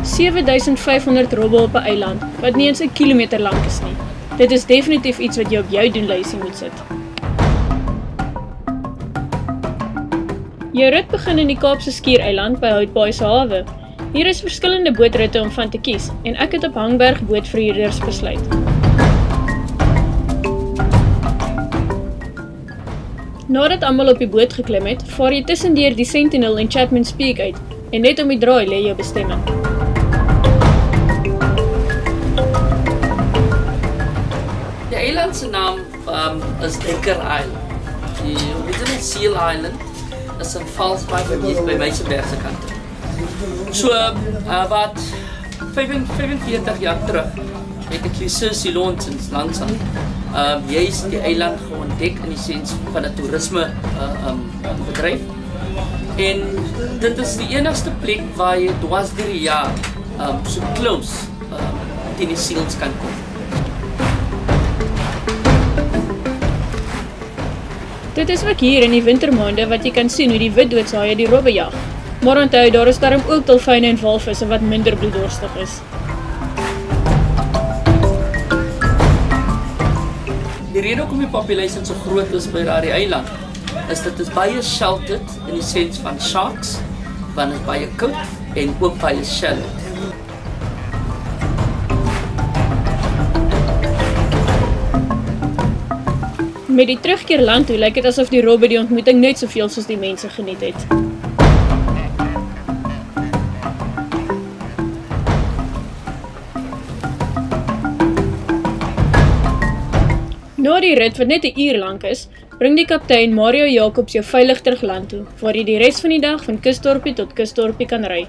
$7,500 robbe op 'n eiland, wat nie eens 'n kilometer lank is nie. Dit is definitief iets wat jy op jou doenlysie moet sit. Jou rit begin in die Kaapse Skiereiland by Houtbaai se hawe. Hier is verskillende bootritte om van te kies en ek het op Hangberg bootverhuurders besluit. Nadat almal op die boot geklim het, vaar jy tussendeur die Sentinel en Chapman's Peak uit en net om die draai lê jou bestemming. Die eiland se naam is Decker Island. Die original Seal Island is in Valsbaai by Meisieberg se kant. So wat 45 jaar terug het ek Clissus Silonsens langsam juist die eiland ontdek in die sens van 'n toerisme bedryf. En dit is die enigste plek waar jy dwars deur die jaar so close teen die seals kan kom. Dit is ook hier in die wintermaande wat jy kan sien hoe die witdoodshaie die robbe jag. Maar onthou, daar is daarom ook dolfyne en walvisse wat minder bloeddorstig is. Die rede hoekom die population so groot is by daardie eiland, is dit is baie sheltered in die sens van sharks, want dit is baie koud en ook baie shallow. Met die terugkeer land toe lyk dit asof die robbe die ontmoeting net soveel soos die mense geniet het. Na die rit wat net 'n uur lank is, bring die kaptein Mario Jacobs jou veilig terug land toe, waar jy die res van die dag van kusdorpie tot kusdorpie kan ry.